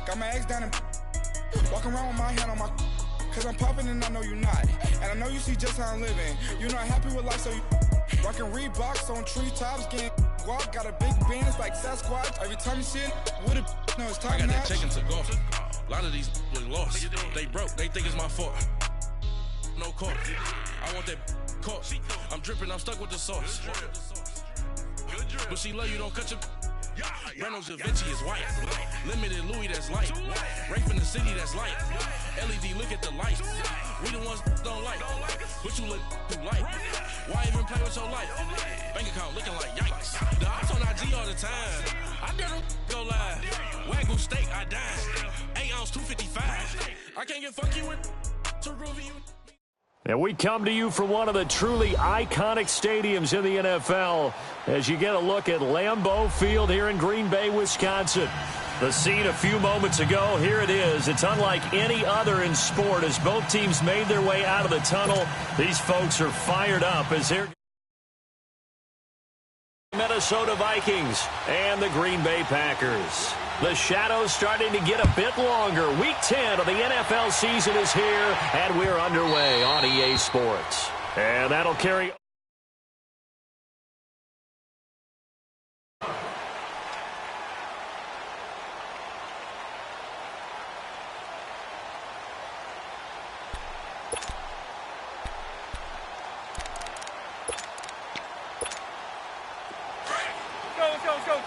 Got my ex down and walking around with my hand on my, cause I'm popping and I know you not. And I know you see just how I'm living. You're not happy with life, so you rocking Reeboks on treetops, getting walk. Got a big Benz like Sasquatch. Every time you see it, with it, no, it's top I got notch. that chicken to golf. A lot of these was lost. They broke. They think it's my fault. No court. I want that court. I'm dripping. I'm stuck with the sauce. But she love you. Don't cut your. Reynolds Da Vinci is white. Limited Louis, that's light. Rape in the city, that's light. LED, look at the lights. We the ones don't like. But you look too light. Why even play with your life? Bank account looking like yikes. The ops on IG all the time. I dare them go live. Wagyu steak, I dine. 8 ounce, 255. I can't get fuck you with to groovy you. And we come to you from one of the truly iconic stadiums in the NFL as you get a look at Lambeau Field here in Green Bay, Wisconsin. The scene a few moments ago, here it is. It's unlike any other in sport as both teams made their way out of the tunnel. These folks are fired up as they're Minnesota Vikings and the Green Bay Packers. The shadows starting to get a bit longer. Week 10 of the NFL season is here, and we're underway on EA Sports. And that'll carry... Let's go.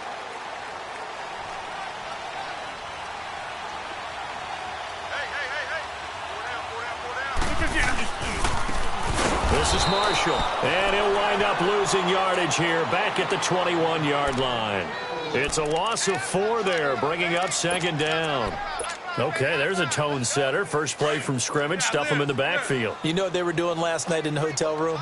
This is Marshall, and he'll wind up losing yardage here back at the 21-yard line. It's a loss of 4 there, bringing up second down. Okay, there's a tone setter. First play from scrimmage, stuff him in the backfield. You know what they were doing last night in the hotel room?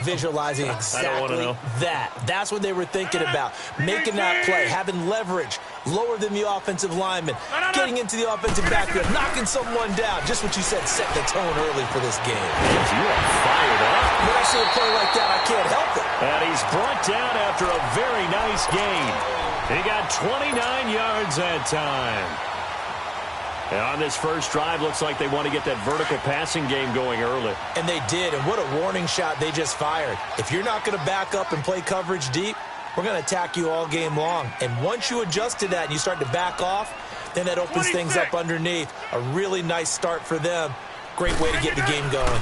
Visualizing exactly that. That's what they were thinking about. Making that play, having leverage, lower than the offensive lineman, getting into the offensive backfield, knocking someone down. Just what you said, set the tone early for this game. You are fired up. When I see a play like that, I can't help it. And he's brought down after a very nice gain. He got 29 yards that time. And on this first drive, looks like they want to get that vertical passing game going early. And they did, and what a warning shot they just fired. If you're not going to back up and play coverage deep, we're going to attack you all game long. And once you adjust to that and you start to back off, then that opens things up underneath. A really nice start for them. Great way to get the game going.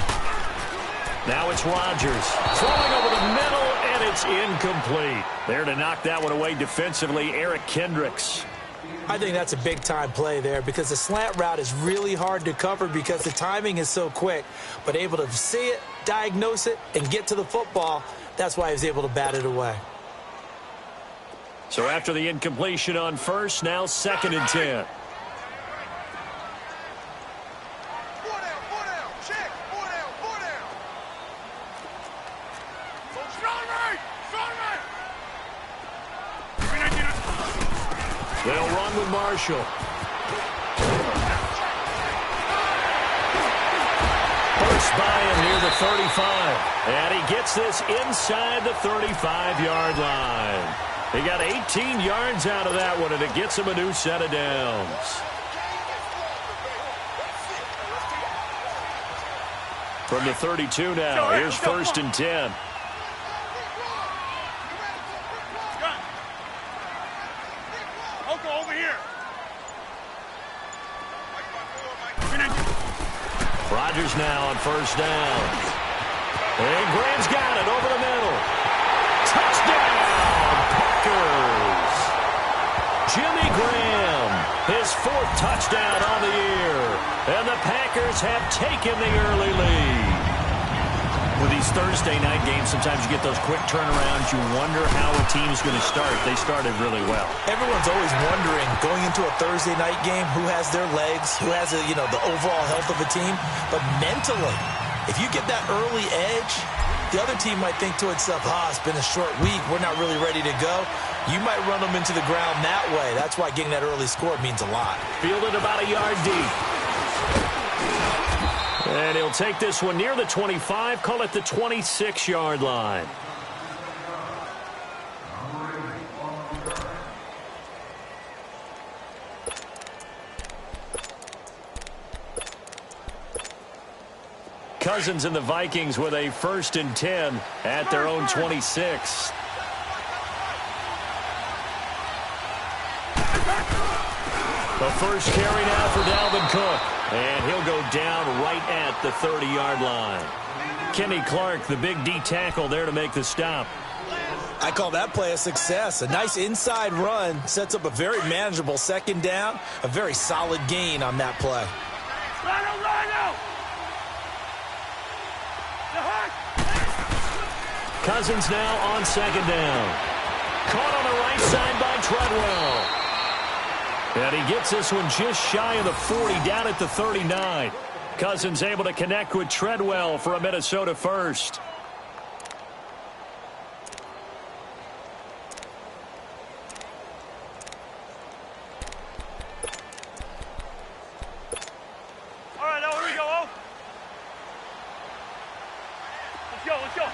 Now it's Rodgers throwing over the middle, and it's incomplete. There to knock that one away defensively, Eric Kendricks. I think that's a big-time play there because the slant route is really hard to cover because the timing is so quick. But able to see it, diagnose it, and get to the football, that's why he was able to bat it away. So after the incompletion on first, now 2nd and 10. They'll run with Marshall. First by him near the 35. And he gets this inside the 35-yard line. He got 18 yards out of that one, and it gets him a new set of downs. From the 32 now, here's 1st and 10. Rodgers now on first down. And Graham's got it over the middle. Touchdown, Packers. Jimmy Graham, his 4th touchdown on the year. And the Packers have taken the early lead. With these Thursday night games, sometimes you get those quick turnarounds. You wonder how a team's going to start. They started really well. Everyone's always wondering, going into a Thursday night game, who has their legs, who has, the overall health of a team. But mentally, if you get that early edge, the other team might think to itself, it's been a short week. We're not really ready to go. You might run them into the ground that way. That's why getting that early score means a lot. Fielded about a yard deep. And he'll take this one near the 25, call it the 26-yard line. Cousins and the Vikings with a 1st and 10 at their own 26. The first carry now for Dalvin Cook. And he'll go down right at the 30-yard line. Kenny Clark, the big D tackle there to make the stop. I call that play a success. A nice inside run sets up a very manageable 2nd down. A very solid gain on that play. Cousins now on 2nd down. Caught on the right side by Treadwell. And he gets this one just shy of the 40, down at the 39. Cousins able to connect with Treadwell for a Minnesota first. All right, now here we go. Let's go, let's go.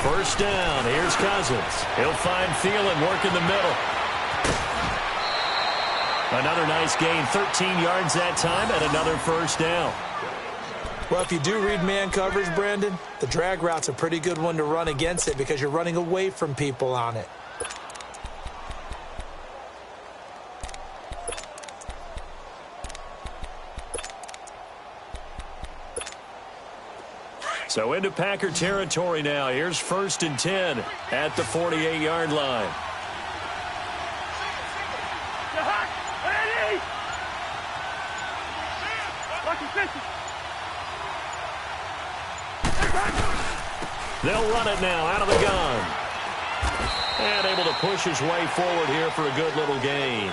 First down. Here's Cousins. He'll find Thielen working the middle. Another nice gain. 13 yards that time and another first down. Well, if you do read man coverage, Brandon, the drag route's a pretty good one to run against it because you're running away from people on it. So into Packer territory now. Here's 1st and 10 at the 48-yard line. They'll run it now out of the gun. And able to push his way forward here for a good little gain.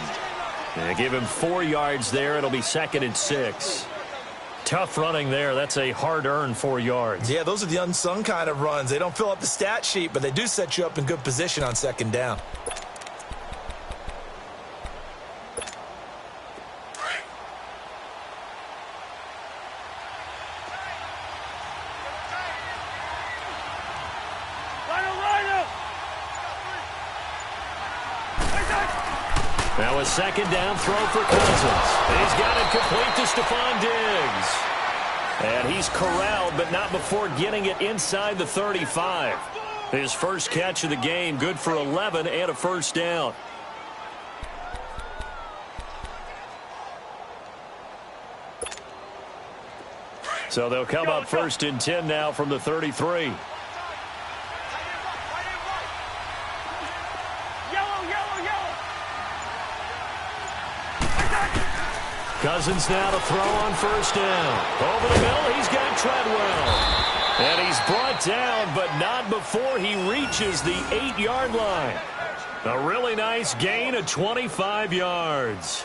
And give him 4 yards there. It'll be 2nd and 6. Tough running there. That's a hard-earned 4 yards. Yeah, those are the unsung kind of runs. They don't fill up the stat sheet, but they do set you up in good position on 2nd down. Now a 2nd down throw for Cousins. He's got it complete to Stephon Diggs. And he's corralled, but not before getting it inside the 35. His first catch of the game, good for 11 and a first down. So they'll come up 1st and 10 now from the 33. Cousins now to throw on 1st down. Over the middle, he's got Treadwell. And he's brought down, but not before he reaches the 8-yard line. A really nice gain of 25 yards.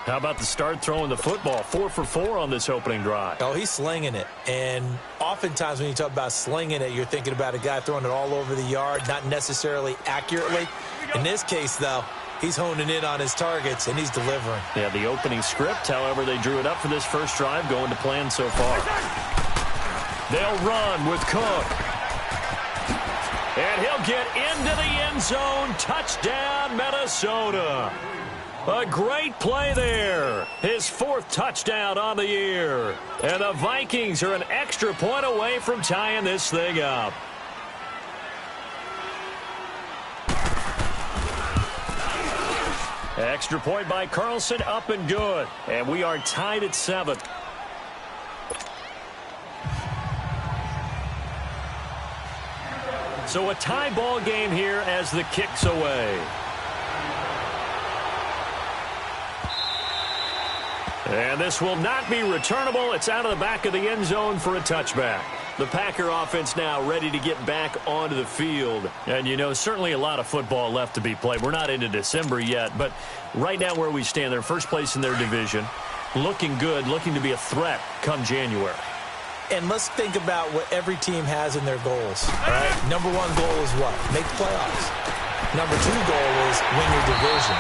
How about the start throwing the football? 4 for 4 on this opening drive. Oh, he's slinging it. And oftentimes when you talk about slinging it, you're thinking about a guy throwing it all over the yard, not necessarily accurately. In this case, though, he's honing in on his targets, and he's delivering. Yeah, the opening script, however, they drew it up for this first drive, going to plan so far. They'll run with Cook. And he'll get into the end zone. Touchdown, Minnesota. A great play there. His 4th touchdown on the year. And the Vikings are an extra point away from tying this thing up. Extra point by Carlson, up and good. And we are tied at 7. So a tie ball game here as the kick's away. And this will not be returnable. It's out of the back of the end zone for a touchback. The Packer offense now ready to get back onto the field. And, you know, certainly a lot of football left to be played. We're not into December yet, but right now where we stand, they're first place in their division. Looking good, looking to be a threat come January. And let's think about what every team has in their goals. All right? Number 1 goal is what? Make the playoffs. Number 2 goal is win your division.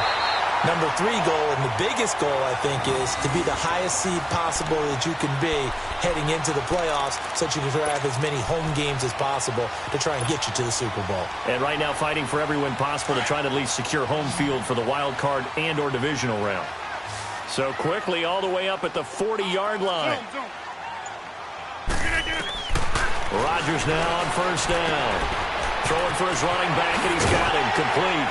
Number 3 goal, and the biggest goal, I think, is to be the highest seed possible that you can be heading into the playoffs so that you can have as many home games as possible to try and get you to the Super Bowl. And right now fighting for every win possible to try to at least secure home field for the wild card and or divisional round. So quickly all the way up at the 40-yard line. Rodgers now on first down. Throwing for his running back, and he's got him complete.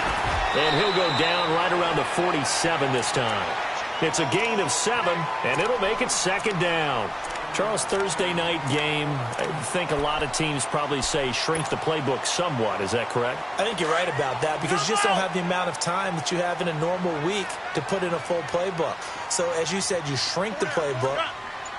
And he'll go down right around the 47 this time. It's a gain of 7, and it'll make it second down. Charles, Thursday night game, I think a lot of teams probably say shrink the playbook somewhat. Is that correct? I think you're right about that because you just don't have the amount of time that you have in a normal week to put in a full playbook. So, as you said, you shrink the playbook.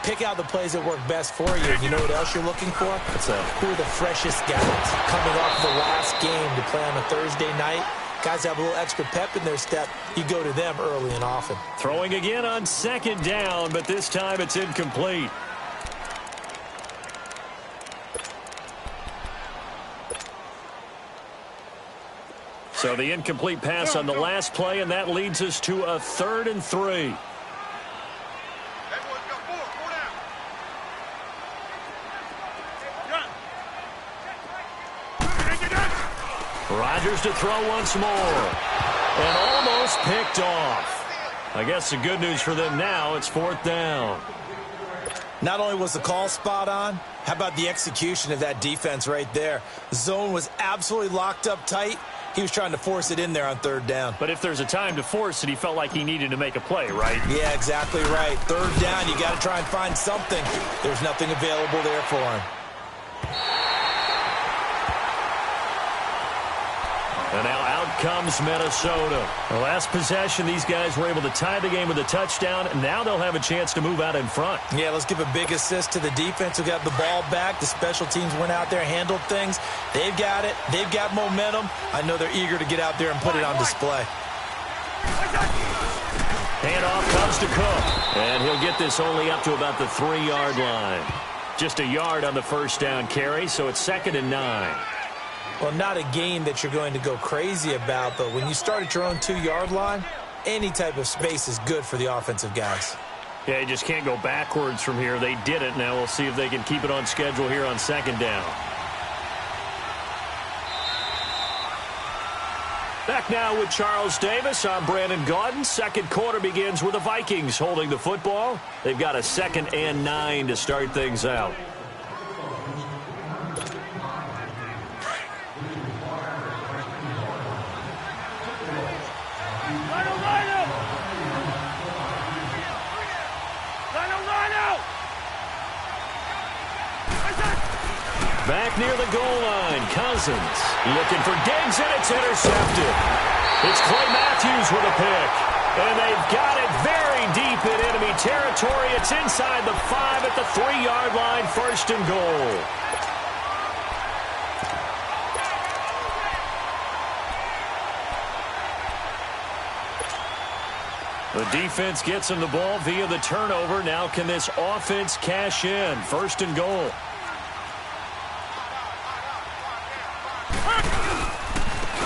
Pick out the plays that work best for you. You know what else you're looking for? What's that? Who are the freshest guys coming off the last game to play on a Thursday night? Guys have a little extra pep in their step. You go to them early and often. Throwing again on second down, but this time it's incomplete. So the incomplete pass on the last play, and that leads us to a 3rd and 3. Rodgers to throw once more. And almost picked off. I guess the good news for them now, it's 4th down. Not only was the call spot on, how about the execution of that defense right there? Zone was absolutely locked up tight. He was trying to force it in there on 3rd down. But if there's a time to force it, he felt like he needed to make a play, right? Yeah, exactly right. 3rd down, you got to try and find something. There's nothing available there for him. And now out comes Minnesota. The last possession, these guys were able to tie the game with a touchdown, and now they'll have a chance to move out in front. Yeah, let's give a big assist to the defense who got the ball back. The special teams went out there, handled things. They've got it. They've got momentum. I know they're eager to get out there and put it on display. Handoff comes to Cook, and he'll get this only up to about the 3-yard line. Just a yard on the first down carry, so it's 2nd and 9. Well, not a game that you're going to go crazy about, but when you start at your own 2-yard line, any type of space is good for the offensive guys. Yeah, you just can't go backwards from here. They did it. Now we'll see if they can keep it on schedule here on 2nd down. Back now with Charles Davis. I'm Brandon Gaudin. Second quarter begins with the Vikings holding the football. They've got a 2nd and 9 to start things out. Back near the goal line, Cousins looking for Diggs, and it's intercepted. It's Clay Matthews with a pick, and they've got it very deep in enemy territory. It's inside the 5 at the 3-yard line, 1st and goal. The defense gets him the ball via the turnover. Now can this offense cash in? 1st and goal.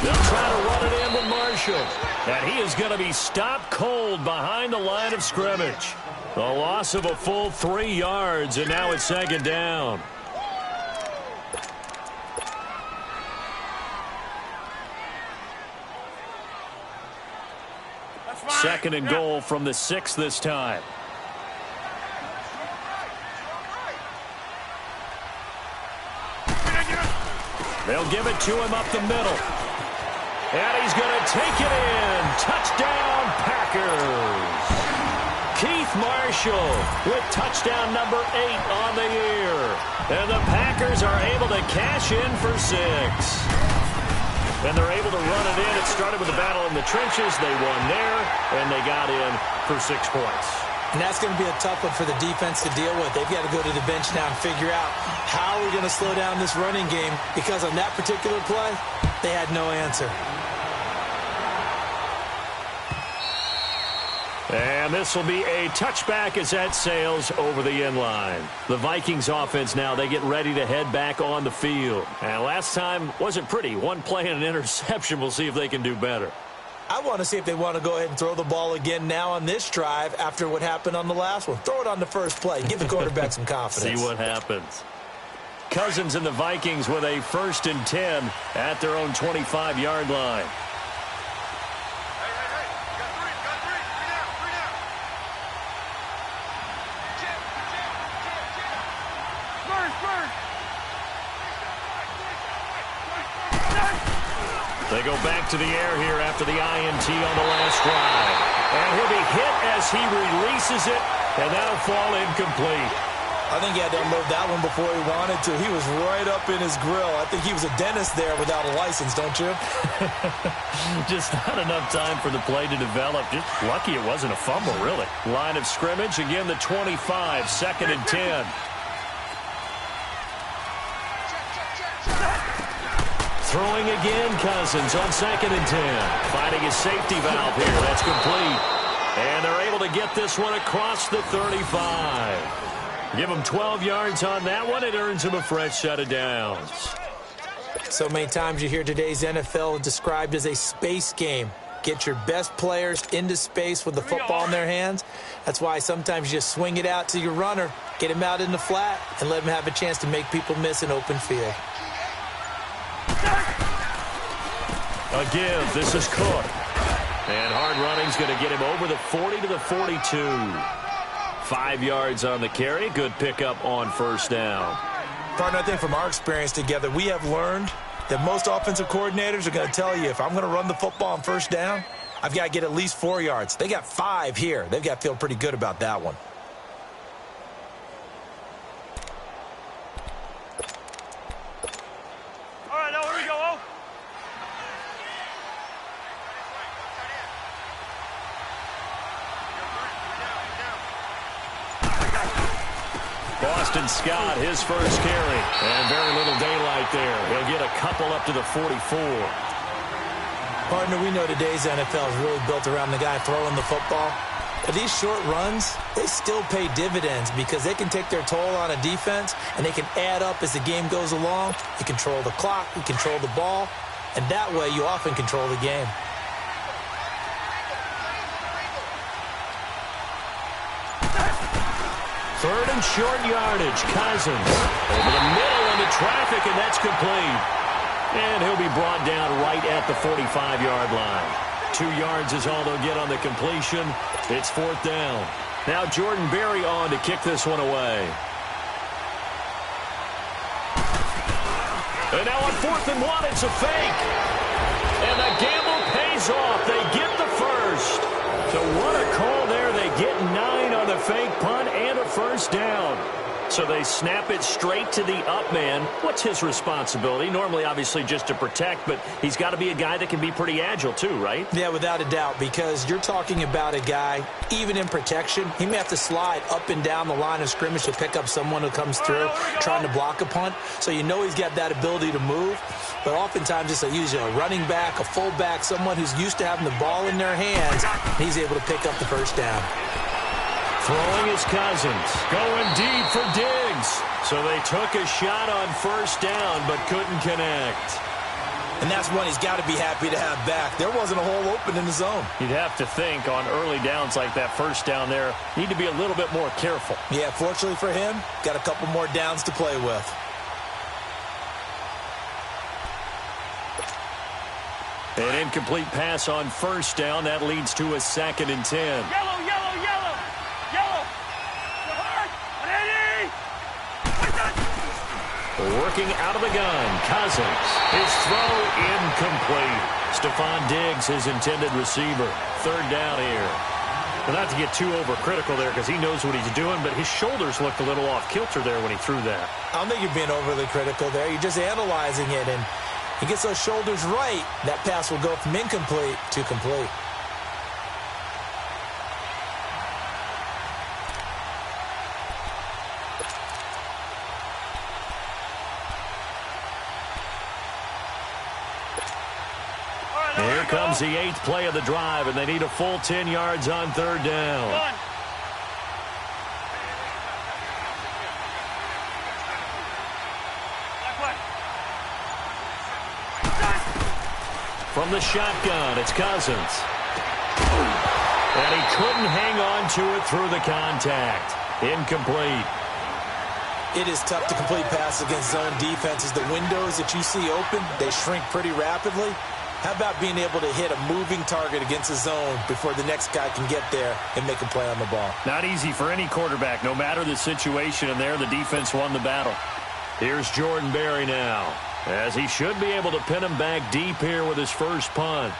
They'll try to run it in with Marshall. And he is going to be stopped cold behind the line of scrimmage. A loss of a full 3 yards, and now it's 2nd down. Second and goal from the 6 this time. They'll give it to him up the middle. And he's going to take it in. Touchdown, Packers. Keith Marshall with touchdown number 8 on the year. And the Packers are able to cash in for 6. And they're able to run it in. It started with a battle in the trenches. They won there, and they got in for 6 points. And that's going to be a tough one for the defense to deal with. They've got to go to the bench now and figure out how are we going to slow down this running game, because on that particular play, they had no answer. And this will be a touchback as that sails over the end line. The Vikings offense now, they get ready to head back on the field. And last time wasn't pretty. 1 play and an interception. We'll see if they can do better. I want to see if they want to go ahead and throw the ball again now on this drive after what happened on the last one. Throw it on the first play. Give the quarterback some confidence. See what happens. Cousins and the Vikings with a 1st and 10 at their own 25-yard line. They go back to the air here after the INT on the last drive. And he'll be hit as he releases it, and that'll fall incomplete. I think he had to unload that one before he wanted to. He was right up in his grill. I think he was a dentist there without a license, don't you? Just not enough time for the play to develop. Just lucky it wasn't a fumble, really. Line of scrimmage, again the 25, 2nd and 10. Throwing again, Cousins on 2nd and 10. Finding his safety valve here. That's complete. And they're able to get this one across the 35. Give him 12 yards on that one. It earns him a fresh set of downs. So many times you hear today's NFL described as a space game. Get your best players into space with the football in their hands. That's why sometimes you just swing it out to your runner, get him out in the flat, and let him have a chance to make people miss an open field. A give. This is Cook. And hard running's going to get him over the 40 to the 42. 5 yards on the carry. Good pickup on 1st down. Partner, I think from our experience together, we have learned that most offensive coordinators are going to tell you, if I'm going to run the football on 1st down, I've got to get at least 4 yards. They got 5 here. They've got to feel pretty good about that one. All right, now here we go, Boston Scott, his first carry. And very little daylight there. He'll get a couple up to the 44. Partner, we know today's NFL is really built around the guy throwing the football. But these short runs, they still pay dividends because they can take their toll on a defense and they can add up as the game goes along. You control the clock, you control the ball, and that way you often control the game. Third and short yardage. Cousins over the middle into traffic, and that's complete. And he'll be brought down right at the 45-yard line. 2 yards is all they'll get on the completion. It's 4th down. Now Jordan Berry on to kick this one away. And now on 4th and 1, it's a fake. And the gamble pays off. They get the first. So what a call there. They get 9 on the fake punt and a 1st down. So they snap it straight to the up man. What's his responsibility? Normally, obviously, just to protect, but he's got to be a guy that can be pretty agile too, right? Yeah, without a doubt, because you're talking about a guy, even in protection, he may have to slide up and down the line of scrimmage to pick up someone who comes through trying to block a punt. So you know he's got that ability to move. But oftentimes it's usually a running back, a fullback, someone who's used to having the ball in their hands. He's able to pick up the 1st down. Throwing is Cousins. Going deep for Diggs. So they took a shot on 1st down, but couldn't connect. And that's one he's got to be happy to have back. There wasn't a hole open in the zone. You'd have to think on early downs like that 1st down there, need to be a little bit more careful. Yeah, fortunately for him, got a couple more downs to play with. An incomplete pass on 1st down. That leads to a 2nd and 10. Yellow, yellow, yellow. Yellow. Ready. Working out of the gun. Cousins. His throw incomplete. Stephon Diggs, his intended receiver. 3rd down here. Well, not to get too overcritical there because he knows what he's doing, but his shoulders looked a little off kilter there when he threw that. I don't think you're being overly critical there. You're just analyzing it, and he gets those shoulders right. That pass will go from incomplete to complete. Here comes the 8th play of the drive, and they need a full 10 yards on 3rd down. From the shotgun, it's Cousins. And he couldn't hang on to it through the contact. Incomplete. It is tough to complete passes against zone defenses. The windows that you see open, they shrink pretty rapidly. How about being able to hit a moving target against a zone before the next guy can get there and make a play on the ball? Not easy for any quarterback, no matter the situation, and there the defense won the battle. Here's Jordan Berry now, as he should be able to pin him back deep here with his first punt.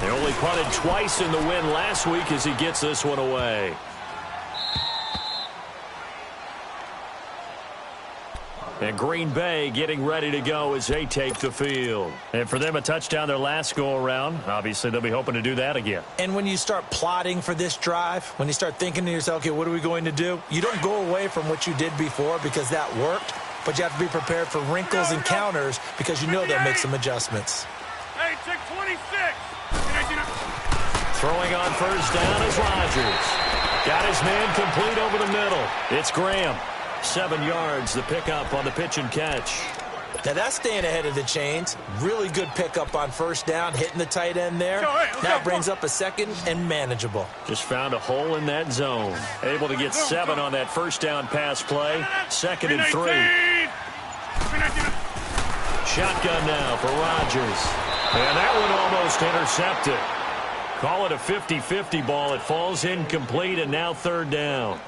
They only punted twice in the win last week as he gets this one away. And Green Bay getting ready to go as they take the field. And for them, a touchdown their last go-around. Obviously, they'll be hoping to do that again. And when you start plotting for this drive, when you start thinking to yourself, okay, what are we going to do? You don't go away from what you did before because that worked, but you have to be prepared for wrinkles and counters because you know they'll make some adjustments. Hey, check 26. Throwing on first down is Rodgers. Got his man complete over the middle. It's Graham. 7 yards, the pickup on the pitch and catch. Now that's staying ahead of the chains. Really good pickup on first down, hitting the tight end there. Now brings up a second and manageable. Just found a hole in that zone. Able to get 7 on that first down pass play. 2nd and 3. Shotgun now for Rodgers. And that one almost intercepted. Call it a 50-50 ball. It falls incomplete, and now 3rd down.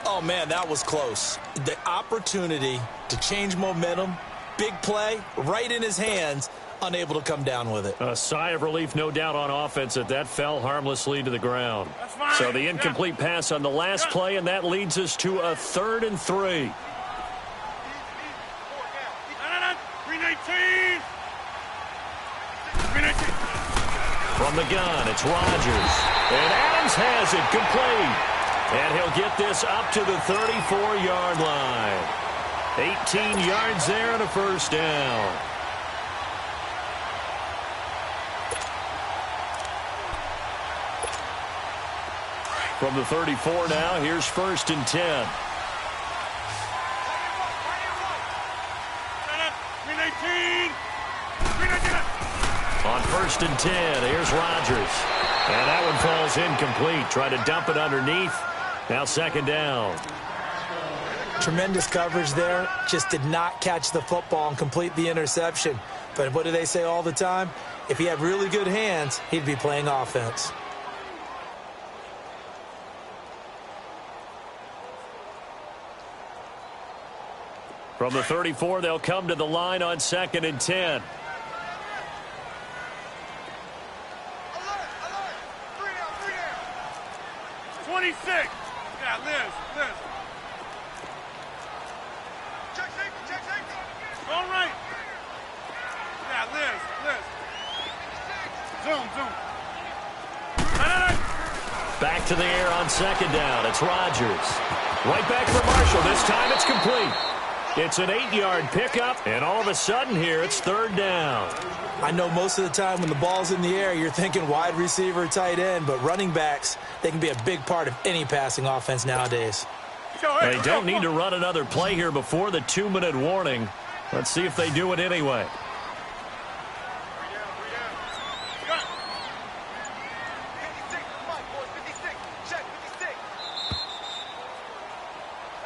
Oh, man, that was close. The opportunity to change momentum, big play, right in his hands, unable to come down with it. A sigh of relief, no doubt, on offense that fell harmlessly to the ground. So the incomplete pass on the last play, and that leads us to a 3rd and 3. 319. From the gun, it's Rodgers. And Adams has it complete. And he'll get this up to the 34-yard line. 18 yards there and a first down. From the 34 now, here's 1st and 10. 319. On 1st and 10, here's Rodgers. And that one falls incomplete. Try to dump it underneath. Now 2nd down. Tremendous coverage there. Just did not catch the football and complete the interception. But what do they say all the time? If he had really good hands, he'd be playing offense. From the 34, they'll come to the line on 2nd and 10. 26. Yeah, Liz. Check safety. All right. Yeah, Liz. Zoom. Back to the air on 2nd down. It's Rodgers. Right back for Marshall. This time it's complete. It's an 8-yard pickup, and all of a sudden here it's 3rd down. I know most of the time when the ball's in the air, you're thinking wide receiver, tight end, but running backs, they can be a big part of any passing offense nowadays. They don't need to run another play here before the 2-minute warning. Let's see if they do it anyway.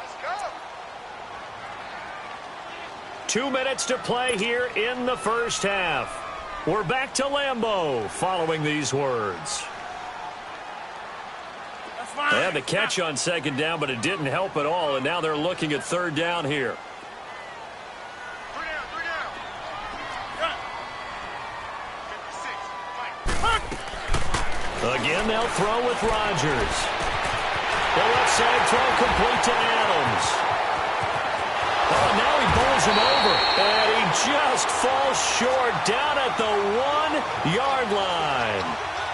Let's go. 2 minutes to play here in the first half. We're back to Lambeau following these words. They had the catch on 2nd down, but it didn't help at all, and now they're looking at 3rd down here. 3 down. Again, they'll throw with Rodgers. The left side throw complete to Adams. Oh, now he bowls him over, and he just falls short down at the 1-yard line.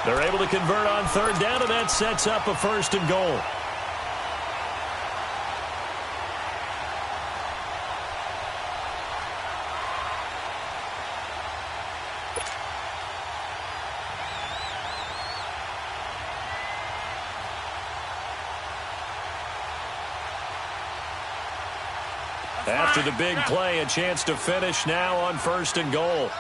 They're able to convert on 3rd down, and that sets up a 1st and goal. After the big play, a chance to finish now on 1st and goal.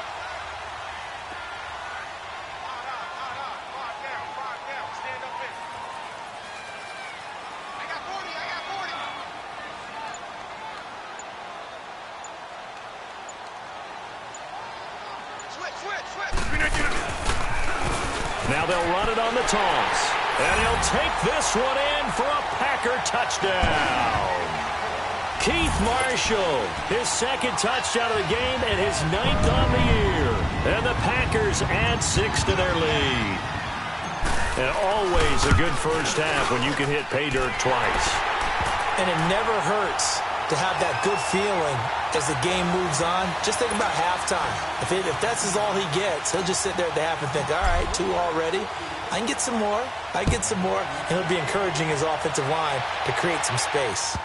Now they'll run it on the toss. And he'll take this one in for a Packer touchdown. Keith Marshall, his 2nd touchdown of the game and his 9th on the year. And the Packers add 6 to their lead. And always a good first half when you can hit pay dirt twice. And it never hurts to have that good feeling as the game moves on. Just think about halftime. If that's all he gets, he'll just sit there at the half and think, all right, 2 already. I can get some more. I can get some more. And he'll be encouraging his offensive line to create some space.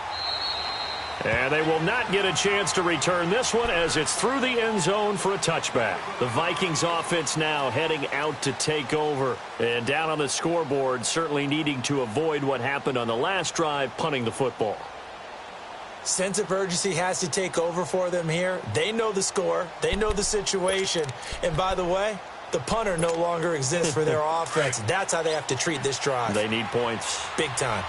And they will not get a chance to return this one as it's through the end zone for a touchback. The Vikings offense now heading out to take over. And down on the scoreboard, certainly needing to avoid what happened on the last drive, punting the football. Sense of urgency has to take over for them here. They know the score. They know the situation. And by the way, the punter no longer exists for their offense. That's how they have to treat this drive. They need points. Big time.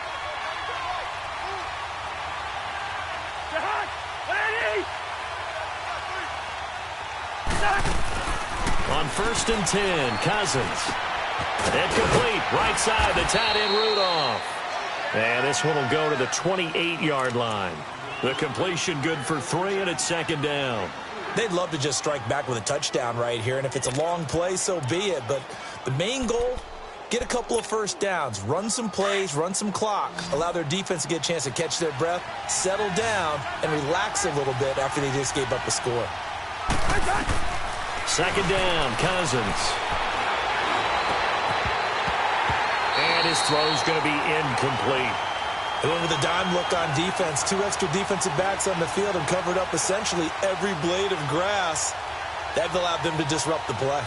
On 1st and 10, Cousins. Incomplete. Right side, the tight end Rudolph. And this one will go to the 28-yard line. The completion good for 3, and it's 2nd down. They'd love to just strike back with a touchdown right here, and if it's a long play, so be it. But the main goal, get a couple of first downs, run some plays, run some clock, allow their defense to get a chance to catch their breath, settle down, and relax a little bit after they just gave up a score. 2nd down, Cousins. And his throw's going to be incomplete. They went with a dime look on defense. 2 extra defensive backs on the field and covered up essentially every blade of grass. That allowed them to disrupt the play.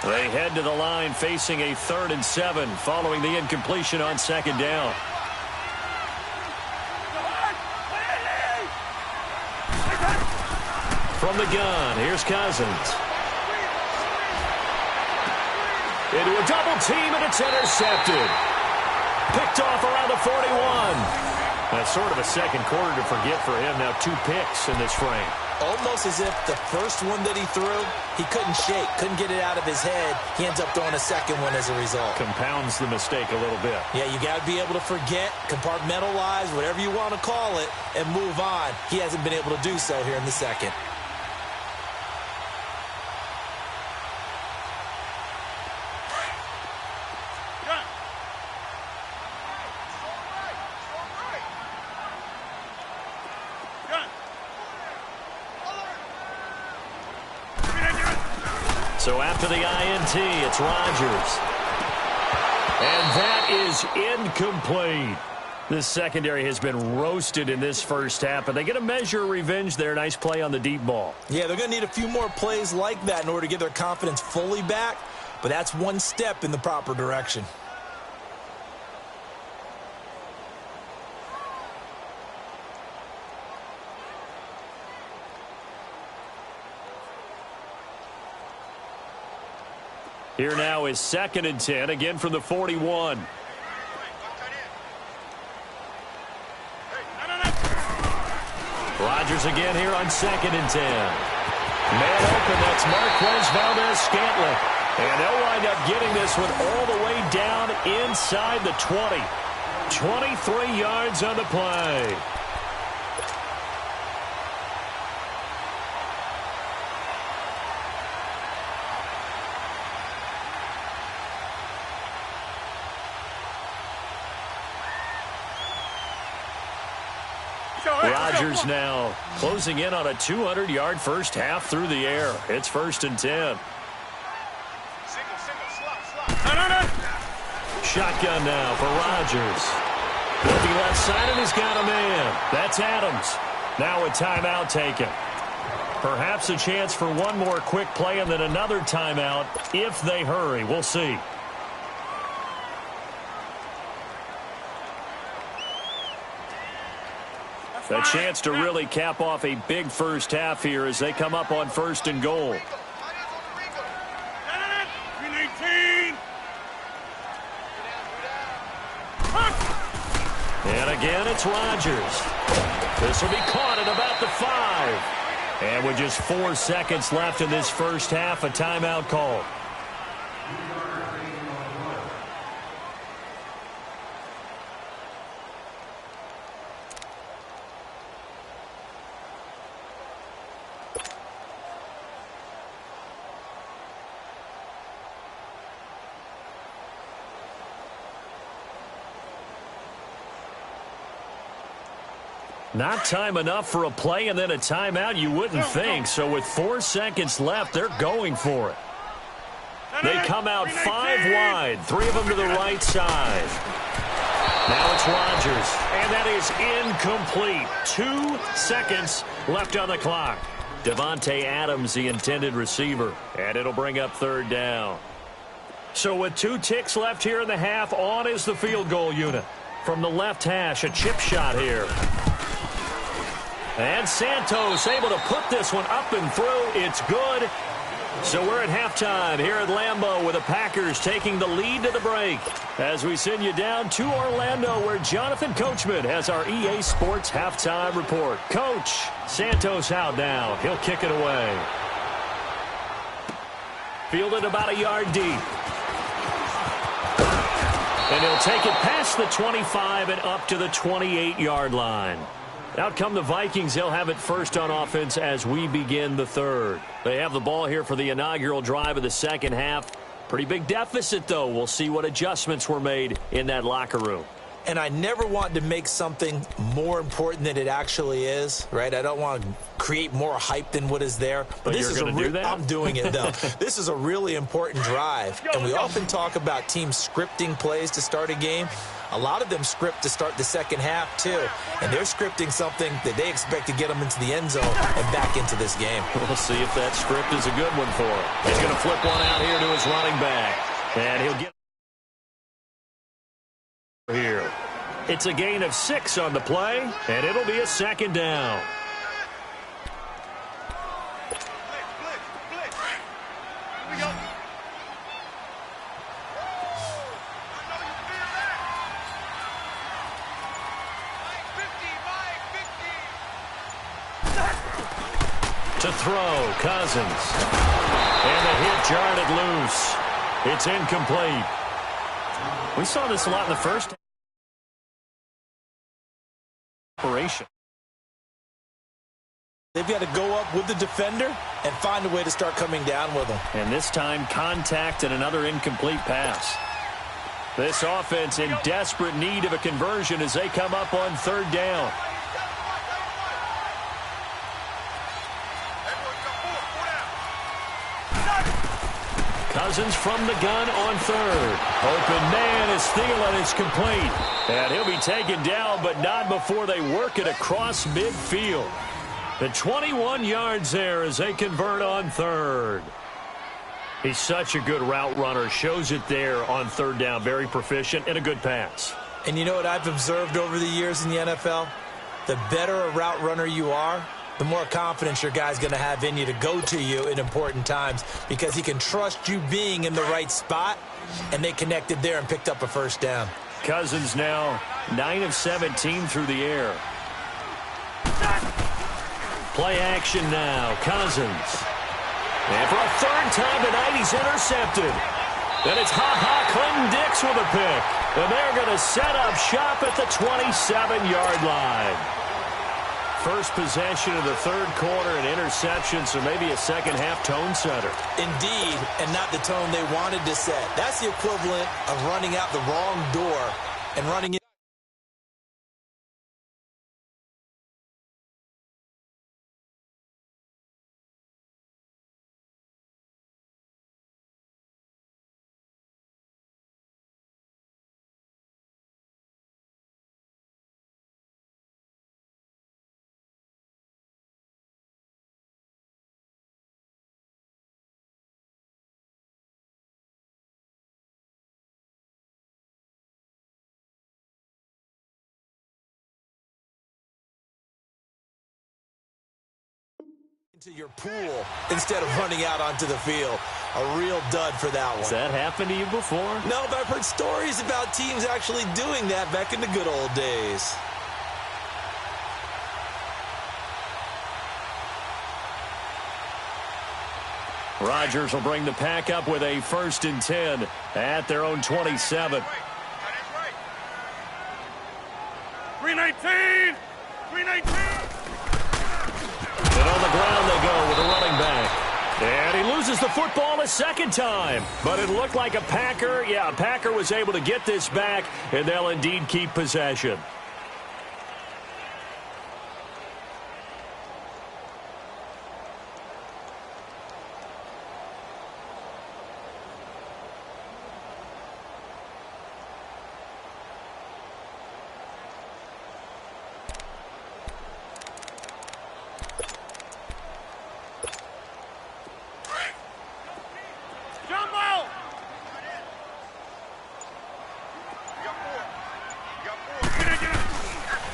They head to the line facing a 3rd and 7 following the incompletion on 2nd down. From the gun, here's Cousins. Into a double team, and it's intercepted. Picked off around the 41. That's sort of a second quarter to forget for him. Now 2 picks in this frame. Almost as if the first one that he threw, he couldn't shake, couldn't get it out of his head. He ends up throwing a second one as a result. Compounds the mistake a little bit. Yeah, you got to be able to forget, compartmentalize, whatever you want to call it, and move on. He hasn't been able to do so here in the second. So after the INT, it's Rodgers. And that is incomplete. This secondary has been roasted in this first half, but they get a measure of revenge there. Nice play on the deep ball. Yeah, they're going to need a few more plays like that in order to get their confidence fully back, but that's one step in the proper direction. Here now is 2nd and 10, again from the 41. Rodgers again here on 2nd and 10. Man open, that's Marquez Valdez-Scantling. And they'll wind up getting this one all the way down inside the 20. 23 yards on the play. Rodgers now closing in on a 200-yard first half through the air. It's 1st and 10. Shotgun now for Rodgers. Looking left side, and he's got a man. That's Adams. Now a timeout taken. Perhaps a chance for one more quick play and then another timeout if they hurry. We'll see. A chance to really cap off a big first half here as they come up on 1st and goal. 319. And again, it's Rodgers. This will be caught at about the 5. And with just 4 seconds left in this first half, a timeout call. Not time enough for a play and then a timeout, you wouldn't think. So with 4 seconds left, they're going for it. They come out 5 wide, 3 of them to the right side. Now it's Rodgers, and that is incomplete. 2 seconds left on the clock. Devontae Adams, the intended receiver, and it'll bring up 3rd down. So with 2 ticks left here in the half, on is the field goal unit. From the left hash, a chip shot here. And Santos able to put this one up and through. It's good. So we're at halftime here at Lambeau with the Packers taking the lead to the break. As we send you down to Orlando where Jonathan Coachman has our EA Sports halftime report. Coach, Santos out now. He'll kick it away. Fielded about a yard deep. And he'll take it past the 25 and up to the 28-yard line. Out come the Vikings. They'll have it first on offense as we begin the 3rd. They have the ball here for the inaugural drive of the second half. Pretty big deficit, though. We'll see what adjustments were made in that locker room. And I never want to make something more important than it actually is, right? I don't want to create more hype than what is there. But this you're going to do that? I'm doing it, though. This is a really important drive. And we often talk about teams scripting plays to start a game. A lot of them script to start the second half, too. And they're scripting something that they expect to get them into the end zone and back into this game. We'll see if that script is a good one for him. He's going to flip one out here to his running back. And he'll get here. It's a gain of 6 on the play, and it'll be a 2nd down. To throw, Cousins. And the hit jarred it loose. It's incomplete. We saw this a lot in the first operation. They've got to go up with the defender and find a way to start coming down with them. And this time, contact and another incomplete pass. This offense in desperate need of a conversion as they come up on 3rd down. Cousins from the gun on 3rd. Open man is Thielen. It's complete. And he'll be taken down, but not before they work it across midfield. The 21 yards there as they convert on 3rd. He's such a good route runner. Shows it there on 3rd down. Very proficient and a good pass. And you know what I've observed over the years in the NFL? The better a route runner you are, the more confidence your guy's going to have in you to go to you in important times because he can trust you being in the right spot, and they connected there and picked up a 1st down. Cousins now 9 of 17 through the air. Play action now. Cousins. And for a 3rd time tonight, he's intercepted. Then it's Clinton-Dix with a pick. And they're going to set up shop at the 27-yard line. First possession of the 3rd quarter, an interception, so maybe a second-half tone setter. Indeed, and not the tone they wanted to set. That's the equivalent of running out the wrong door and running in. To your pool instead of running out onto the field. A real dud for that one. Has that happened to you before? No, but I've heard stories about teams actually doing that back in the good old days. Rodgers will bring the pack up with a 1st and 10 at their own 27. 319! 319! And on the ground they go with a running back. And he loses the football a second time. But it looked like a Packer. Yeah, a Packer was able to get this back, and they'll indeed keep possession.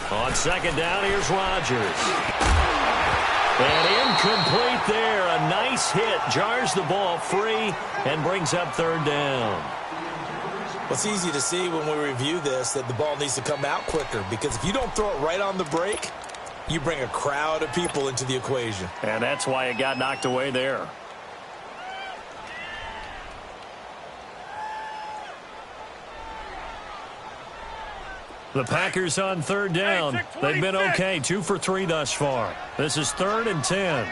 On 2nd down, here's Rodgers. And incomplete there. A nice hit. Jars the ball free and brings up 3rd down. Well, it's easy to see when we review this that the ball needs to come out quicker, because if you don't throw it right on the break, you bring a crowd of people into the equation. And that's why it got knocked away there. The Packers on 3rd down. They've been okay, 2 for 3 thus far. This is 3rd and 10.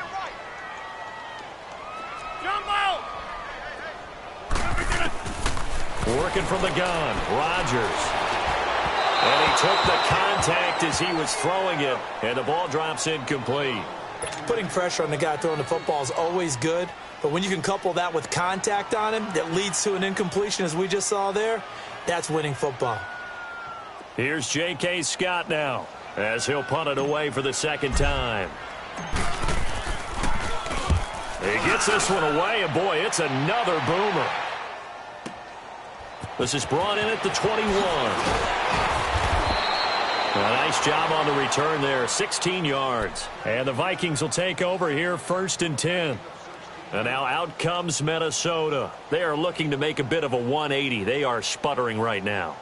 Working from the gun, Rodgers. And he took the contact as he was throwing it, and the ball drops incomplete. Putting pressure on the guy throwing the football is always good, but when you can couple that with contact on him that leads to an incompletion, as we just saw there, that's winning football. Here's J.K. Scott now, as he'll punt it away for the 2nd time. He gets this one away, and boy, it's another boomer. This is brought in at the 21. A nice job on the return there, 16 yards. And the Vikings will take over here, 1st and 10. And now out comes Minnesota. They are looking to make a bit of a 180. They are sputtering right now.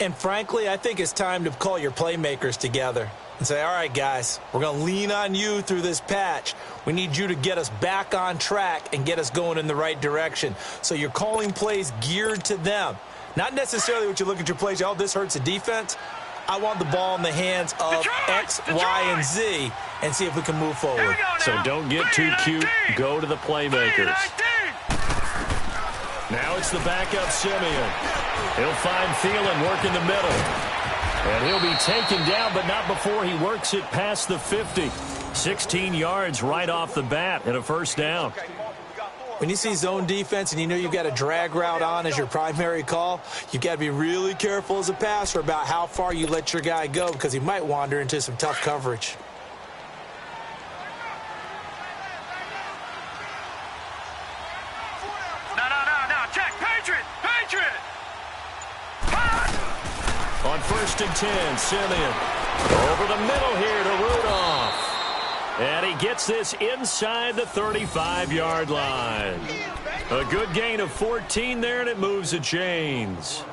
And frankly, I think it's time to call your playmakers together and say, all right, guys, we're going to lean on you through this patch. We need you to get us back on track and get us going in the right direction. So you're calling plays geared to them. Not necessarily what you look at your plays, oh, this hurts the defense. I want the ball in the hands of X, Y, and Z and see if we can move forward. So don't get too cute. Go to the playmakers. Now it's the backup Simeon. He'll find Thielen working the middle. And he'll be taken down, but not before he works it past the 50. 16 yards right off the bat and a 1st down. When you see zone defense and you know you've got a drag route on as your primary call, you've got to be really careful as a passer about how far you let your guy go, because he might wander into some tough coverage. On 1st and 10, Simeon. Over the middle here to Rudolph. And he gets this inside the 35-yard line. A good gain of 14 there, and it moves the chains.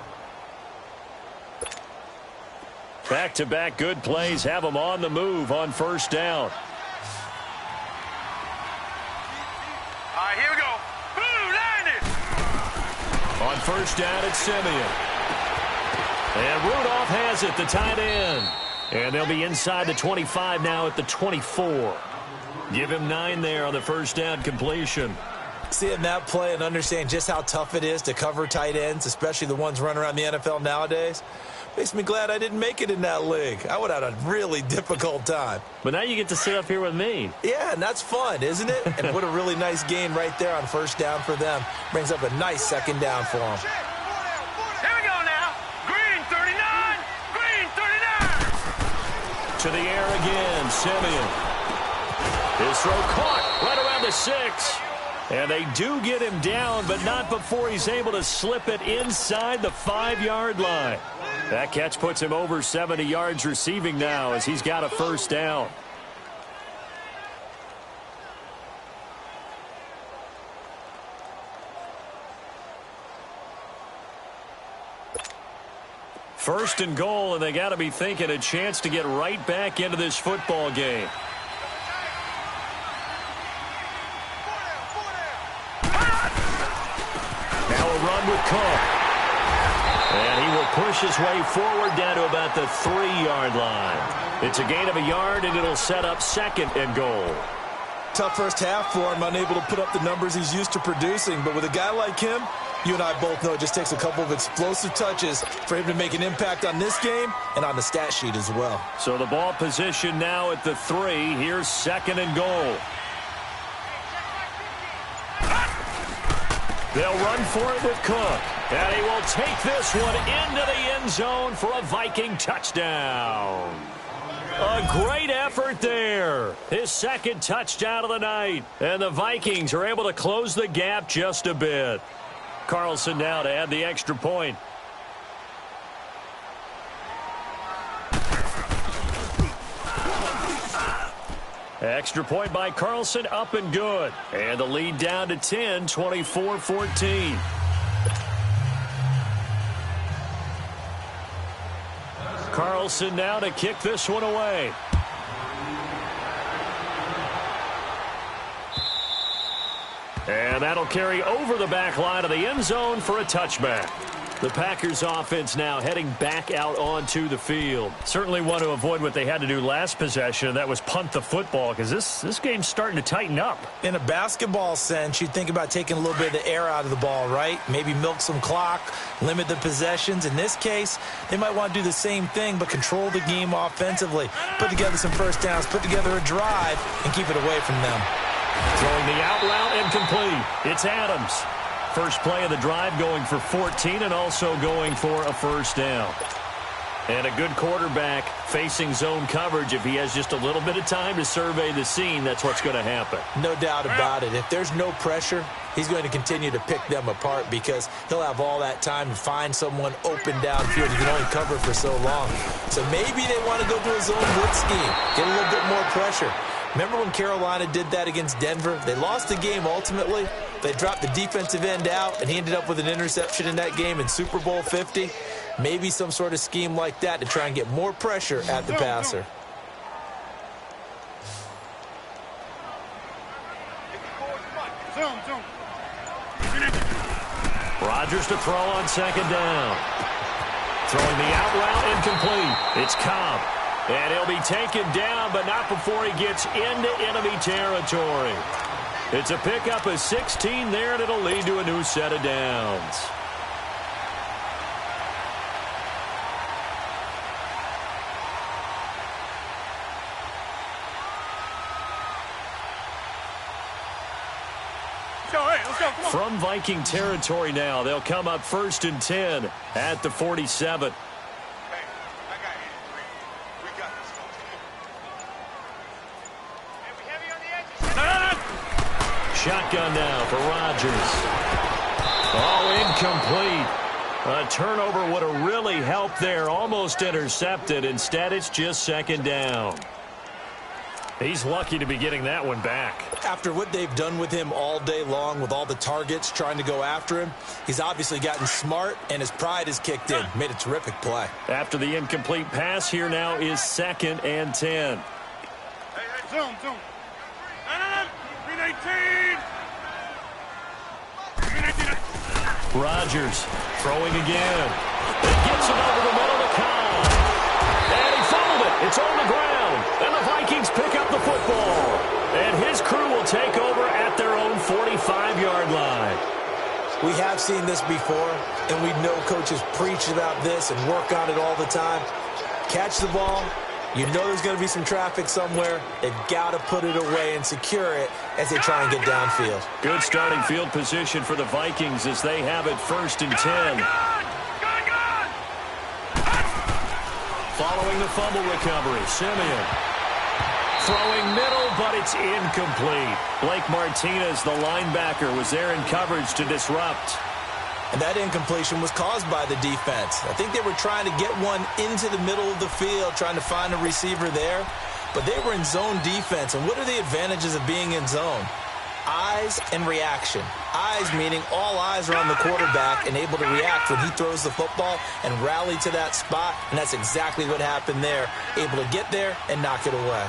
Back-to-back good plays have them on the move on 1st down. All right, here we go. Boom, landed. On 1st down, it's Simeon. And Rudolph has it, the tight end. And they'll be inside the 25 now at the 24. Give him 9 there on the 1st down completion. Seeing that play and understand just how tough it is to cover tight ends, especially the ones running around the NFL nowadays, makes me glad I didn't make it in that league. I would have had a really difficult time. But now you get to sit up here with me. Yeah, and that's fun, isn't it? And what a really nice gain right there on 1st down for them. Brings up a nice 2nd down for them. To the air again, Simeon. His throw caught right around the 6. And they do get him down, but not before he's able to slip it inside the 5-yard line. That catch puts him over 70 yards receiving now as he's got a 1st down. First and goal, and they got to be thinking a chance to get right back into this football game. Now a run with Cook. And he will push his way forward down to about the 3-yard line. It's a gain of a yard, and it'll set up second and goal. Tough first half for him, unable to put up the numbers he's used to producing. But with a guy like him, you and I both know it just takes a couple of explosive touches for him to make an impact on this game and on the stat sheet as well. So the ball position now at the 3. Here's second and goal. They'll run for it with Cook. And he will take this one into the end zone for a Viking touchdown. A great effort there. His second touchdown of the night. And the Vikings are able to close the gap just a bit. Carlson now to add the extra point. Extra point by Carlson, up and good. And the lead down to 10, 24-14. Carlson now to kick this one away. And that'll carry over the back line of the end zone for a touchback. The Packers offense now heading back out onto the field. Certainly want to avoid what they had to do last possession, and that was punt the football, because this game's starting to tighten up. In a basketball sense, you think about taking a little bit of the air out of the ball, right? Maybe milk some clock, limit the possessions. In this case, they might want to do the same thing, but control the game offensively. Put together some first downs, put together a drive, and keep it away from them. Throwing the out route incomplete. It's Adams. First play of the drive going for 14 and also going for a first down. And a good quarterback facing zone coverage. If he has just a little bit of time to survey the scene, that's what's going to happen. No doubt about it. If there's no pressure, he's going to continue to pick them apart because he'll have all that time to find someone open downfield. He can only cover for so long. So maybe they want to go to a zone blitz scheme, get a little bit more pressure. Remember when Carolina did that against Denver? They lost the game ultimately. They dropped the defensive end out, and he ended up with an interception in that game in Super Bowl 50. Maybe some sort of scheme like that to try and get more pressure at the passer. Rodgers to throw on second down. Throwing the out route incomplete. It's Cobb. And he'll be taken down, but not before he gets into enemy territory. It's a pickup of 16 there, and it'll lead to a new set of downs. Let's go, come on. From Viking territory now, they'll come up first and 10 at the 47. Shotgun now for Rodgers. Oh, incomplete. A turnover would have really helped there. Almost intercepted. Instead, it's just second down. He's lucky to be getting that one back. After what they've done with him all day long, with all the targets trying to go after him, he's obviously gotten smart, and his pride has kicked in. Made a terrific play. After the incomplete pass, here now is second and 10. Hey, zoom. 319. Rodgers throwing again. It gets it over the middle to Cobb. And he fumbled it. It's on the ground. And the Vikings pick up the football. And his crew will take over at their own 45-yard line. We have seen this before, and we know coaches preach about this and work on it all the time. Catch the ball. You know there's going to be some traffic somewhere. They've got to put it away and secure it as they try and get downfield. Good starting field position for the Vikings as they have it first and 10. Following the fumble recovery, Simeon. Throwing middle, but it's incomplete. Blake Martinez, the linebacker, was there in coverage to disrupt. And that incompletion was caused by the defense. I think they were trying to get one into the middle of the field, trying to find a receiver there. But they were in zone defense. And what are the advantages of being in zone? Eyes and reaction. Eyes meaning all eyes are on the quarterback and able to react when he throws the football and rally to that spot, and that's exactly what happened there. Able to get there and knock it away.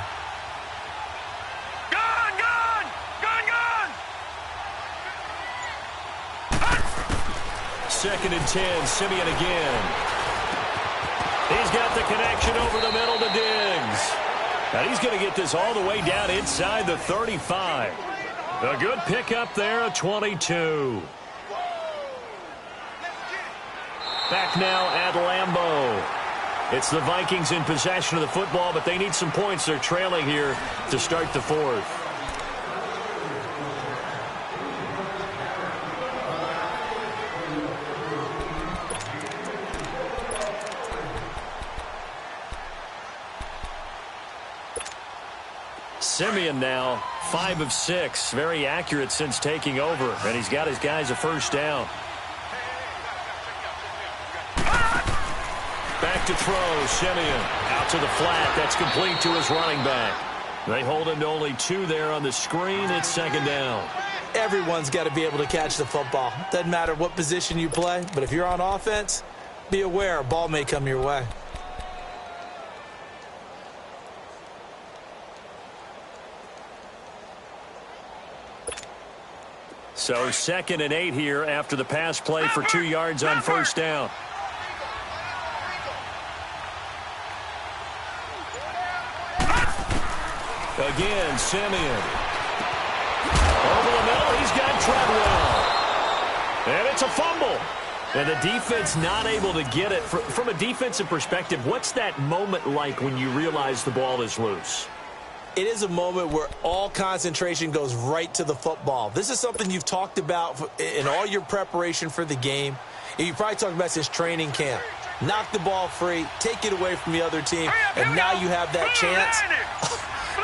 Second and 10, Simeon again. He's got the connection over the middle to Diggs. And he's going to get this all the way down inside the 35. A good pickup there at 22. Back now at Lambeau. It's the Vikings in possession of the football, but they need some points. They're trailing here to start the fourth. Simeon now 5 of 6, very accurate since taking over, and he's got his guys a first down. Back to throw, Simeon out to the flat. That's complete to his running back. They hold him to only 2 there on the screen. It's second down. Everyone's got to be able to catch the football. Doesn't matter what position you play, but if you're on offense, be aware a ball may come your way. So second and 8 here after the pass play for 2 yards on first down. Again, Simeon. Over the middle, he's got Treadwell. And it's a fumble. And the defense not able to get it. From a defensive perspective, what's that moment like when you realize the ball is loose? It is a moment where all concentration goes right to the football. This is something you've talked about in all your preparation for the game. And you probably talked about since training camp. Knock the ball free, take it away from the other team, and now you have that chance.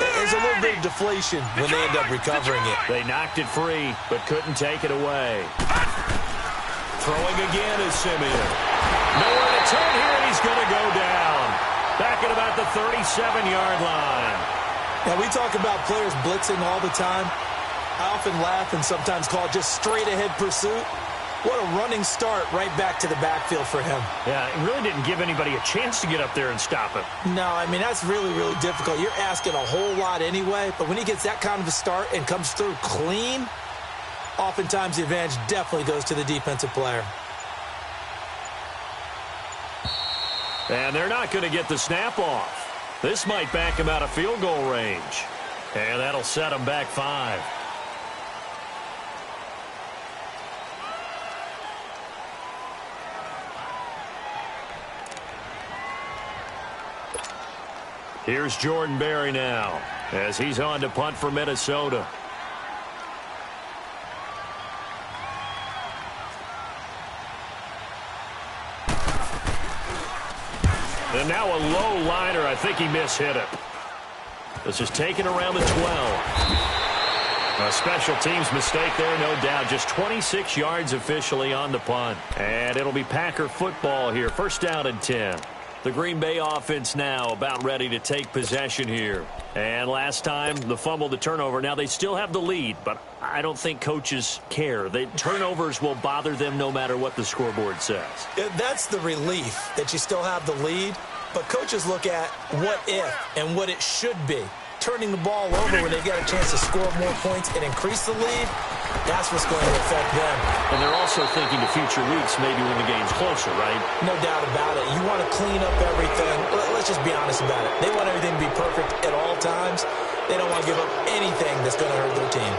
There's a little bit of deflation when they end up recovering it. They knocked it free, but couldn't take it away. Throwing again is Simeon. Nowhere to turn here, and he's going to go down. Back at about the 37-yard line. Now, we talk about players blitzing all the time. I often laugh and sometimes call it just straight-ahead pursuit. What a running start right back to the backfield for him. Yeah, it really didn't give anybody a chance to get up there and stop him. No, I mean, that's really, really difficult. You're asking a whole lot anyway, but when he gets that kind of a start and comes through clean, oftentimes the advantage definitely goes to the defensive player. And they're not going to get the snap off. This might back him out of field goal range. And that'll set him back 5. Here's Jordan Berry now as he's on to punt for Minnesota. And now a low liner. I think he mishit it. This is taken around the 12. A special teams mistake there, no doubt. Just 26 yards officially on the punt. And it'll be Packer football here. First down and 10. The Green Bay offense now about ready to take possession here. And last time, the fumble, the turnover. Now, they still have the lead, but I don't think coaches care. The turnovers will bother them no matter what the scoreboard says. That's the relief that you still have the lead, but coaches look at what if and what it should be. Turning the ball over when they get a chance to score more points and increase the lead, that's what's going to affect them. And they're also thinking to future weeks, maybe when the game's closer, right? No doubt about it. You want to clean up everything. Let's just be honest about it. They want everything to be perfect at all times. They don't want to give up anything that's going to hurt their team.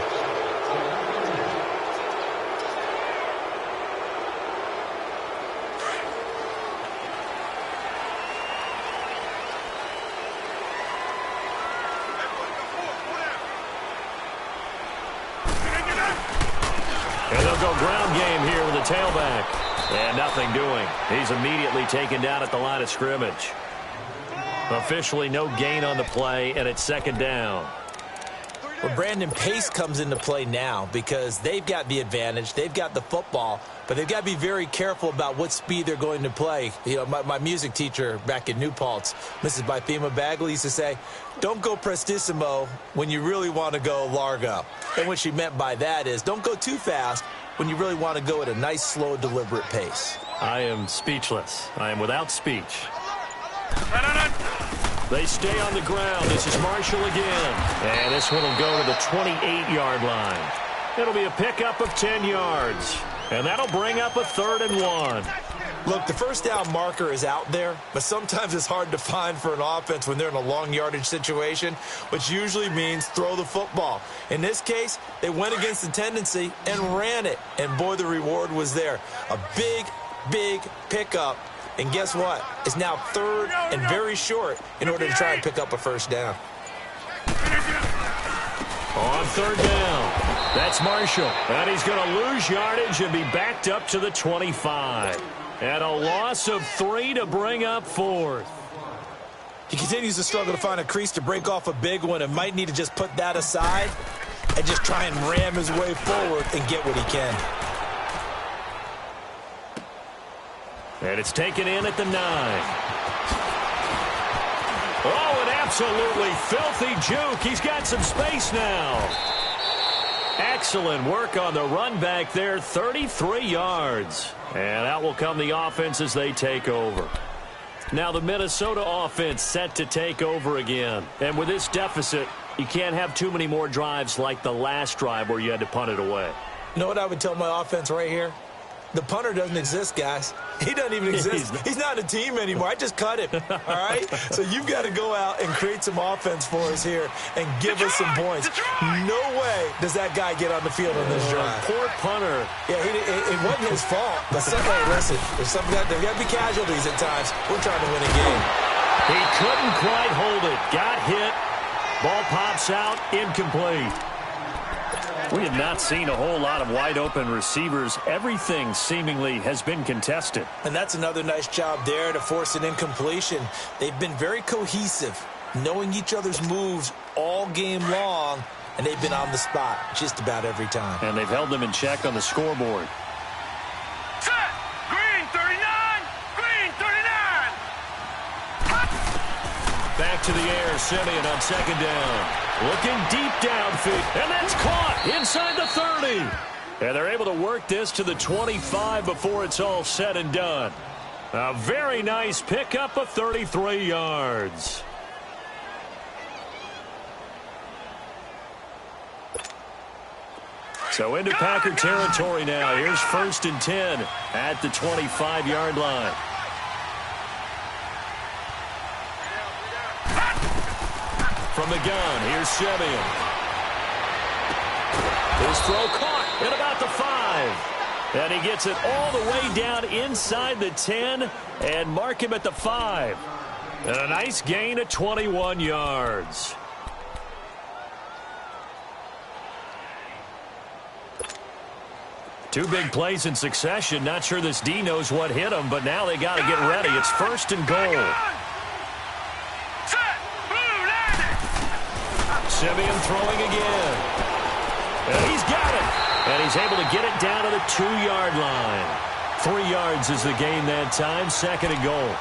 Tailback. And nothing doing. He's immediately taken down at the line of scrimmage. Officially no gain on the play, and it's second down. Well, Brandon, pace comes into play now because they've got the advantage. They've got the football, but they've got to be very careful about what speed they're going to play. You know, my music teacher back in New Paltz, Mrs. Bythema Bagley, used to say, don't go prestissimo when you really want to go largo. And what she meant by that is don't go too fast when you really want to go at a nice, slow, deliberate pace. I am speechless. I am without speech. They stay on the ground. This is Marshall again. And this one will go to the 28-yard line. It'll be a pickup of 10 yards. And that'll bring up a 3rd and 1. Look, the first down marker is out there, but sometimes it's hard to find for an offense when they're in a long yardage situation, which usually means throw the football. In this case, they went against the tendency and ran it. And, boy, the reward was there. A big, big pickup. And guess what? It's now 3rd and very short in order to try and pick up a first down. On 3rd down, that's Marshall. And he's going to lose yardage and be backed up to the 25. And a loss of 3 to bring up 4th. He continues to struggle to find a crease to break off a big one and might need to just put that aside and just try and ram his way forward and get what he can. And it's taken in at the 9. Oh, an absolutely filthy juke. He's got some space now. Excellent work on the run back there, 33 yards. And out will come the offense as they take over. Now the Minnesota offense set to take over again. And with this deficit, you can't have too many more drives like the last drive where you had to punt it away. You know what I would tell my offense right here? The punter doesn't exist, guys. He doesn't even exist. He's not a team anymore. I just cut him, all right? So you've got to go out and create some offense for us here and give us some points. No way does that guy get on the field on this drive. Poor punter. Yeah, it wasn't his fault. But somebody, listen, there's got to be casualties at times. We're trying to win a game. He couldn't quite hold it. Got hit. Ball pops out. Incomplete. We have not seen a whole lot of wide-open receivers. Everything seemingly has been contested. And that's another nice job there to force an incompletion. They've been very cohesive, knowing each other's moves all game long, and they've been on the spot just about every time. And they've held them in check on the scoreboard. Set! Green 39! Green 39! Back to the air, Simeon on 2nd down. Looking deep downfield, and that's caught inside the 30. And they're able to work this to the 25 before it's all said and done. A very nice pickup of 33 yards. So into Packer territory now. Here's 1st and 10 at the 25-yard line. From the gun, here's Simeon. His throw caught at about the 5. And he gets it all the way down inside the 10 and mark him at the 5. And a nice gain of 21 yards. Two big plays in succession. Not sure this D knows what hit him, but now they got to get ready. It's 1st and goal. Simeon throwing again. And he's got it. And he's able to get it down to the 2-yard line. 3 yards is the gain that time. 2nd and goal.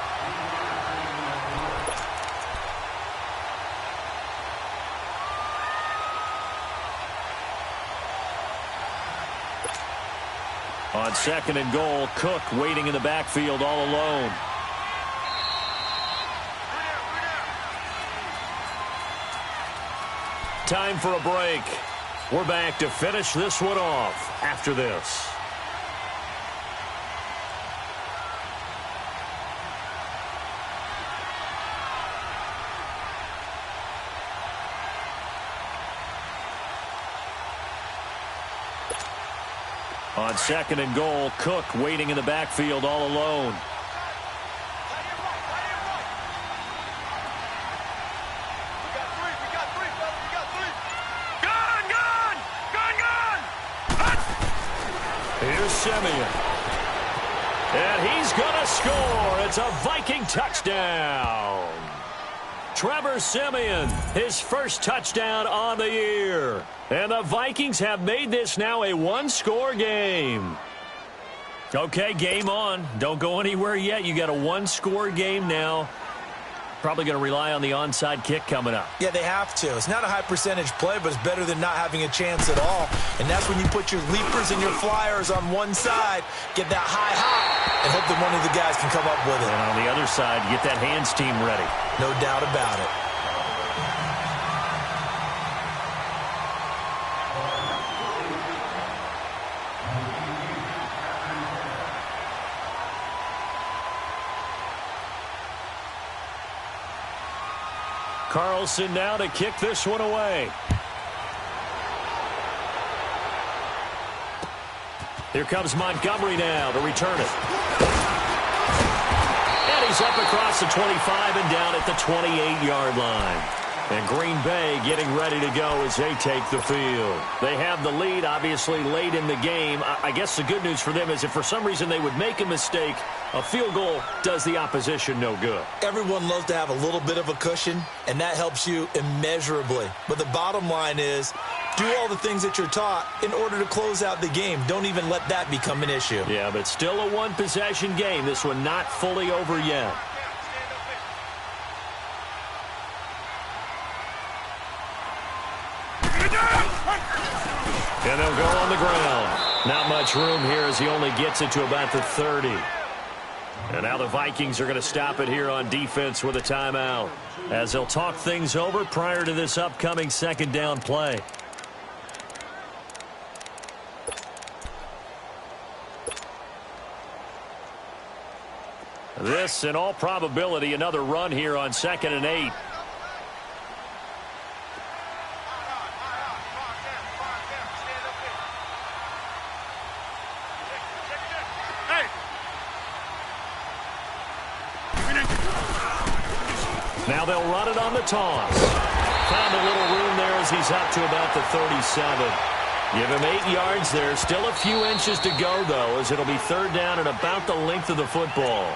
On 2nd and goal, Cook waiting in the backfield all alone. Time for a break. We're back to finish this one off after this. On 2nd and goal, Cook waiting in the backfield all alone. Here's Simeon. And he's going to score. It's a Viking touchdown. Trevor Siemian, his first touchdown on the year. And the Vikings have made this now a one-score game. Okay, game on. Don't go anywhere yet. You got a one-score game now. Probably going to rely on the onside kick coming up. Yeah, they have to. It's not a high-percentage play, but it's better than not having a chance at all. And that's when you put your leapers and your flyers on one side, get that high hop, and hope that one of the guys can come up with it. And on the other side, get that hands team ready. No doubt about it. Carlson now to kick this one away. Here comes Montgomery now to return it. And he's up across the 25 and down at the 28-yard line. And Green Bay getting ready to go as they take the field. They have the lead, obviously, late in the game. I guess the good news for them is if for some reason they would make a mistake, a field goal does the opposition no good. Everyone loves to have a little bit of a cushion, and that helps you immeasurably. But the bottom line is, do all the things that you're taught in order to close out the game. Don't even let that become an issue. Yeah, but still a one-possession game. This one not fully over yet. And they'll go on the ground. Not much room here as he only gets it to about the 30. And now the Vikings are going to stop it here on defense with a timeout, as they'll talk things over prior to this upcoming second down play. This, in all probability, another run here on 2nd and 8. Now they'll run it on the toss. Found a little room there as he's up to about the 37. Give him 8 yards there. Still a few inches to go, though, as it'll be third down and about the length of the football.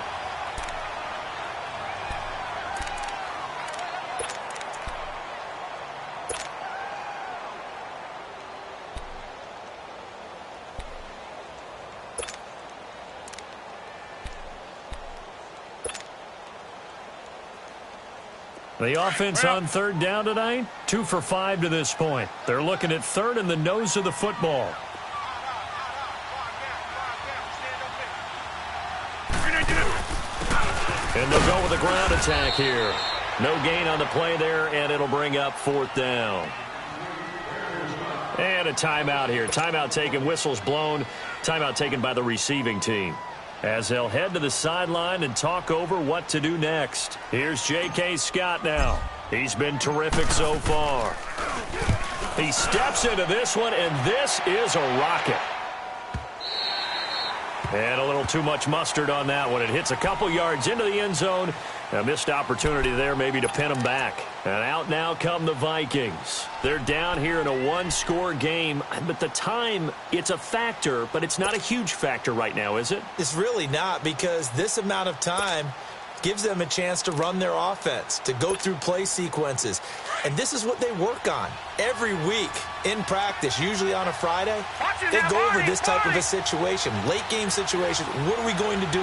The offense on third down tonight, 2 for 5 to this point. They're looking at third in the nose of the football. And they'll go with a ground attack here. No gain on the play there, and it'll bring up 4th down. And a timeout here. Timeout taken, whistles blown. Timeout taken by the receiving team, as they'll head to the sideline and talk over what to do next. Here's J.K. Scott now. He's been terrific so far. He steps into this one, and this is a rocket. And a little too much mustard on that one. It hits a couple yards into the end zone. A missed opportunity there maybe to pin them back. And out now come the Vikings. They're down here in a one-score game. But the time, it's a factor, but it's not a huge factor right now, is it? It's really not, because this amount of time gives them a chance to run their offense, to go through play sequences. And this is what they work on every week in practice, usually on a Friday. They go over this type of a situation, late game situation. What are we going to do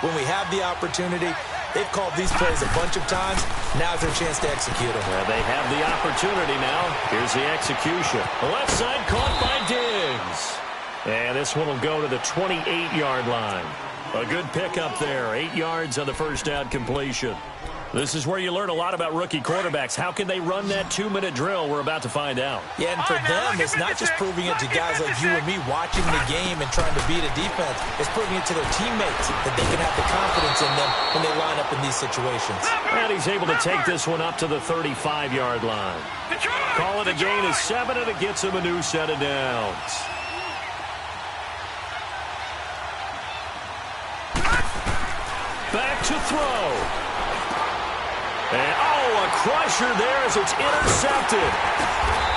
when we have the opportunity? They've called these plays a bunch of times. Now's their chance to execute them. Well, they have the opportunity now. Here's the execution. The left side caught by Diggs. And this one will go to the 28-yard line. A good pickup there. 8 yards on the first down completion. This is where you learn a lot about rookie quarterbacks. How can they run that 2-minute drill? We're about to find out. Yeah, and for them, it's not just proving it to guys like you and me watching the game and trying to beat a defense. It's proving it to their teammates that they can have the confidence in them when they line up in these situations. And he's able to take this one up to the 35-yard line. Call it a gain of 7, and it gets him a new set of downs. Back to throw. And, a crusher there as it's intercepted.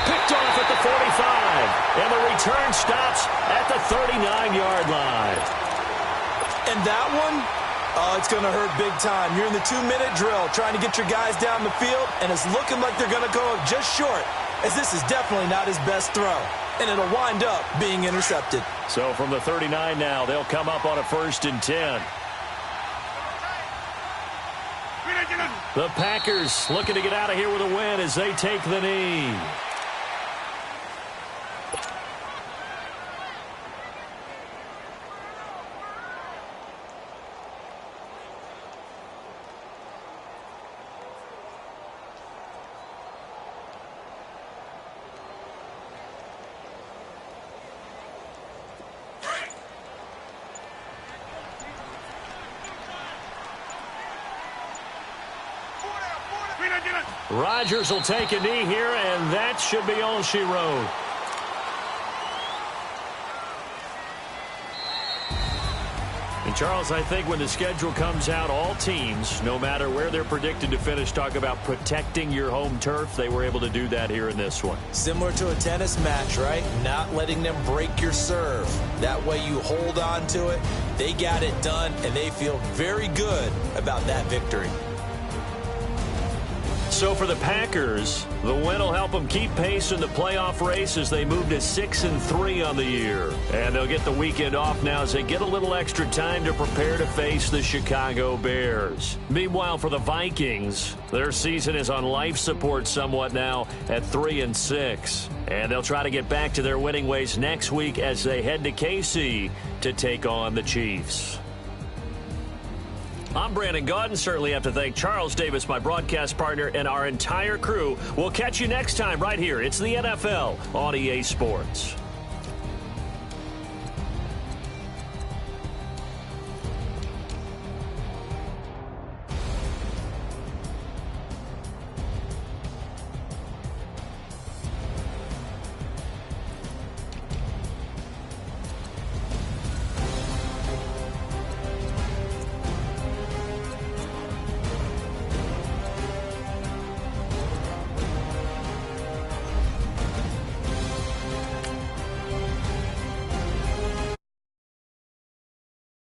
Picked off at the 45. And the return stops at the 39-yard line. And that one, Oh, it's going to hurt big time. You're in the 2-minute drill trying to get your guys down the field, and it's looking like they're going to go just short, as this is definitely not his best throw, and it'll wind up being intercepted. So from the 39 now, they'll come up on a 1st and 10. The Packers looking to get out of here with a win as they take the knee. Rodgers will take a knee here, and that should be all she wrote. And, Charles, I think when the schedule comes out, all teams, no matter where they're predicted to finish, talk about protecting your home turf. They were able to do that here in this one. Similar to a tennis match, right? Not letting them break your serve. That way you hold on to it. They got it done, and they feel very good about that victory. So for the Packers, the win will help them keep pace in the playoff race as they move to 6-3 on the year. And they'll get the weekend off now as they get a little extra time to prepare to face the Chicago Bears. Meanwhile, for the Vikings, their season is on life support somewhat now at 3-6. And they'll try to get back to their winning ways next week as they head to KC to take on the Chiefs. I'm Brandon Gaudin. Certainly have to thank Charles Davis, my broadcast partner, and our entire crew. We'll catch you next time right here. It's the NFL on EA Sports.